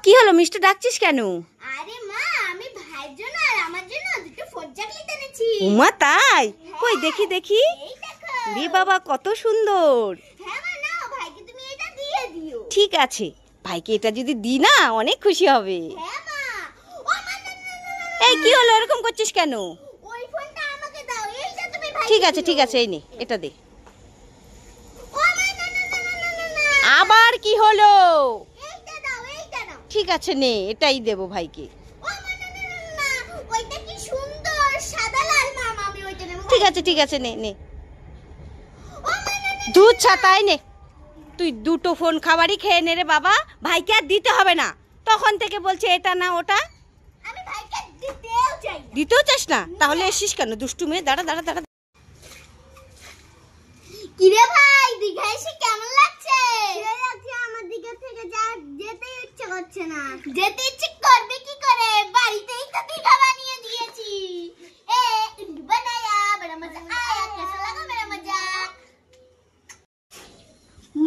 কি হলো মিষ্টি ডাকছিস কেন? আরে মা আমি ভাইয়ের জন্য আর আমার জন্য দুটো ফোন চকলেট এনেছি। উমা তাই? কই দেখি দেখি। এই দেখো। রে বাবা কত সুন্দর। হ্যাঁ মা নাও ভাইকে তুমি এটা দিয়ে দিও। ঠিক আছে, ভাইকে এটা যদি দিই না অনেক খুশি হবে। হ্যাঁ মা। ও মা না। এই কি হলো এরকম করছিস কেন? ওই ফোনটা আমাকে দাও, এইটা তুমি ভাই। ঠিক আছে ঠিক আছে, এই নে এটা দে। ও মা না। আবার কি হলো? এইটা দাও, এইটা দাও। ঠিক আছে নে, এটাই দেব ভাইকে। ও মা না। ওইটা কি সুন্দর সাদা লাল মামা, আমি ওইটা নেব। ঠিক আছে ঠিক আছে, নে নে। ও মা না। দুধ ছাতাই নে। তুই দুটো ফোন খাবারই খেয়ে নে রে বাবা, ভাইকে আর দিতে হবে না। তখন থেকে বলছে এটা না ওটা। আমি ভাইকে দিতেও চাই না। দিতেও চাস না? তাহলে এসিস কেন দুষ্টু মেয়ে? দাঁড়া দাঁড়া দাঁড়া। কিরে ভাই দীঘা এসে কেমন লাগছে? সেই লাগছে, আমার দীঘা থেকে যেতে ইচ্ছে করছে না। যেতে ইচ্ছে করবে কি করে, বাড়িতেই তো দীঘা বানিয়ে দিয়েছি। এ বানায়া বড় মজা আয়া, কেসা লাগা মেরা মজা।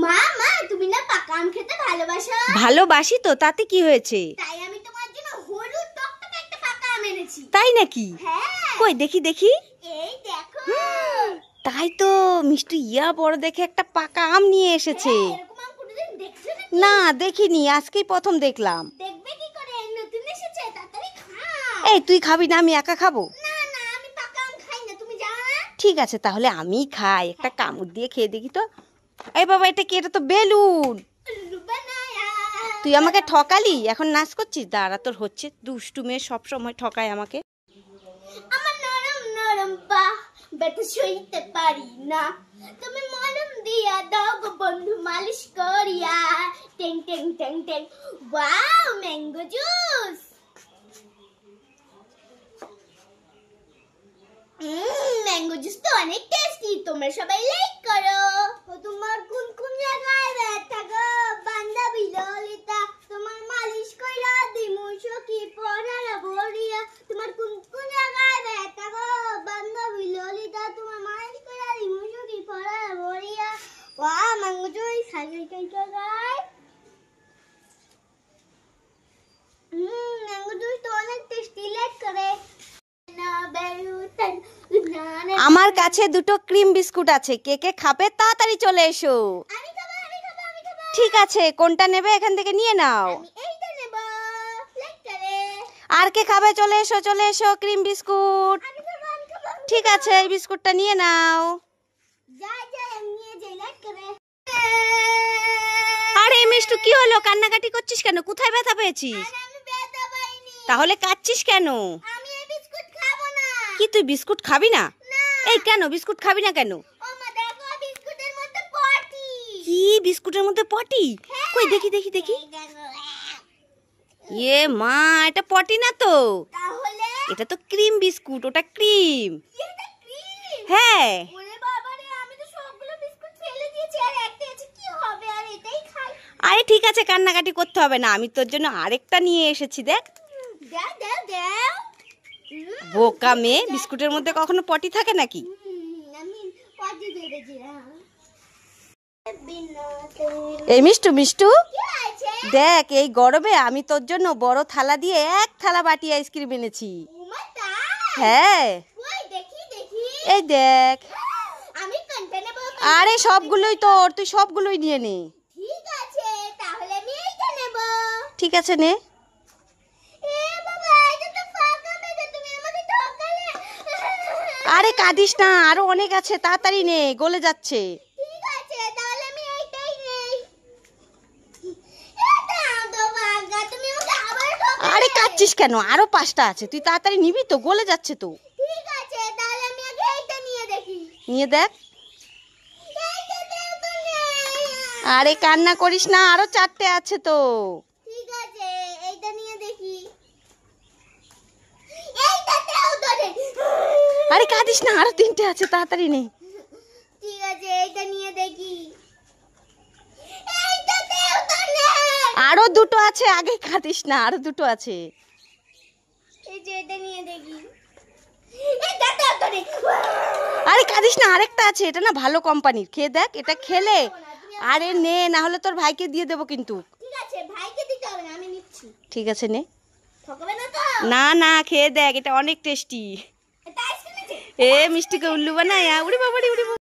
মা মা তুমি না পাকা আম খেতে ভালোবাসো? ভালোবাসি তো, তাতে কি হয়েছে? তাই আমি তোমার জন্য হলুদ টকটকে একটা পাকা আম এনেছি। তাই নাকি? হ্যাঁ। কই দেখি দেখি। এই দেখো। তাই তো, মিষ্টি ইয়া বড় দেখে একটা পাকা আম নিয়ে এসেছে। এরকম আম কোনোদিন দেখছো নাকি? না দেখিনি, আজকেই প্রথম দেখলাম। দেখবে কি করে, নতুন এসেছে, তাড়াতাড়ি খাও। এই তুই খাবি না আমি একা খাবো? না না আমি পাকা আম খাই না, তুমি জানো না? ঠিক আছে তাহলে আমি খাই, একটা কামড় দিয়ে খেয়ে দেখি তো। এই বাবা এটা কি? এটা তো বেলুন। বানায়া। তুই আমাকে ঠকালি, এখন নাচ করছিস? দাঁড়া তোর হচ্ছে। দুষ্টু মেয়ে সব সময় ঠকায় আমাকে। আমার নরম নরম পা ব্যথা সইতে পারি না, তুমি মলম দিয়া দাও গো বন্ধু মালিশ করিয়া। টেং টেং টেং টেং। Wow mango juice. Mango juice তো অনেক টেস্টি, তোমরা সবাই লাইক করো। তোমার কোন কোন জায়গায় ব্যথা গো বান্ধবী ললিতা, তোমার মালিশ কইরা দিমু সখী পরারা ভরিয়া। তোমার কোন কোন জায়গায় ব্যথা গো বান্ধবী ললিতা, তোমার মালিশ কইরা দিমু সখী পরারা ভরিয়া। ওয়া ম্যাঙ্গো জুস খাই খাই খাই। ম্যাঙ্গো জুস তো অনেক টেস্টি, লাইক করে। আমার কাছে দুটো ক্রিম বিস্কুট আছে, কে কে খাবে তাড়াতাড়ি চলে এসো। আমি খাবো আমি খাবো আমি খাবো। ঠিক আছে, কোনটা নেবে এখান থেকে নিয়ে নাও। আমি এইটা নেব, লাইক করে। আর কে খাবে? চলে এসো চলে এসো, ক্রিম বিস্কুট। আমি খাবো আমি খাবো। ঠিক আছে এই বিস্কুটটা নিয়ে নাও। যাই যাই আমি নিয়ে যাই, লাইক করে। আরে মিষ্টু কি হলো? কান্নাকাটি করছিস কেন? কোথায় ব্যথা পেয়েছিস? আর আমি ব্যথা পাইনি। তাহলে কাঁদছিস কেন? আমি এই বিস্কুট খাবো না। কি তুই বিস্কুট খাবি না? না। এই কেন বিস্কুট খাবি না কেন? ও মা দেখো বিস্কুটের মধ্যে পটি। কি বিস্কুটের মধ্যে পটি? কই দেখি দেখি দেখি। এই দেখো। এ মা, এটা পটি না তো, তাহলে এটা তো ক্রিম বিস্কুট। ওটা ক্রিম। এটা ক্রিম। হ্যাঁ। ওরে বাবা রে, আমি তো সবগুলো বিস্কুট ফেলে দিয়েছি, আর একটা আছে, কি হবে, আর এটাই খাই। আরে ঠিক আছে, কান্নাকাটি করতে হবে না, আমি তোর জন্য আরেকটা নিয়ে এসেছি দেখ। দাও দাও দাও। বোকা মেয়ে, বিস্কুটের মধ্যে কখনো পটি থাকে নাকি? আমি পটি দিয়েছিলাম। এই মিষ্টু মিষ্টু কি আছে? দেখ, এই গরমে আমি তোর জন্য বড় থালা দিয়ে এক থালা বাটি আইসক্রিম এনেছি। ওমা তাই? হ্যাঁ কই দেখি দেখি। এই দেখ। আমি কোনটা নেব? আরে সবগুলোই তোর, তুই সবগুলোই নিয়ে নে। ঠিক আছে তাহলে আমি এইটা নেব। ঠিক আছে নে। এ বাবা এটা তো ফাঁকা পেটে, তুমি আমাকে ঠকালে। আরে কাঁদিস না, আরো অনেক আছে, তাড়াতাড়ি নে, গলে যাচ্ছে। ঠিক আছে তাহলে আমি এইটাই নেই। এটা তো ফাঁকা, তুমি আমাকে আবার ঠকালে। আরে কাঁদছিস কেন? আরো 5টা আছে, তুই তাড়াতাড়ি নিবি তো, গলে যাচ্ছে তো। ঠিক আছে তাহলে আমি আগে এইটা নিয়ে দেখি। নিয়ে দেখ। এইটাতেও তো নেই। আরে কান্না করিস না, আরো 4টে আছে তো। ঠিক আছে এইটা নিয়ে দেখি। এইটাতেও তো নেই। আরে কাঁদিস না, আরো 3টে আছে, তাড়াতাড়ি নে। ঠিক আছে এইটা নিয়ে দেখি। এইটাতেও তো নেই। আরো 2টো আছে, আগে কাঁদিস না, আরো 2টো আছে। এই যে এটা নিয়ে দেখি। এইটাতেও তো নেই। আরে কাঁদিস না, আরেকটা আছে, এটা না ভালো কোম্পানির, খেয়ে দেখ, এটা খেলে। আরে নে, না হলে তোর ভাইকে দিয়ে দেবো কিন্তু। ঠিক আছে ভাইকে দিতে হবে। হবে না, আমি নিচ্ছি। ঠিক আছে নে। ঠকাবে না তো? না না, খেয়ে দেখ, এটা অনেক টেস্টি। এটা আইসক্রিম আছে? এ মিষ্টি কে উল্লু বানায়, উড়ি বাবা উড়ি বাবা।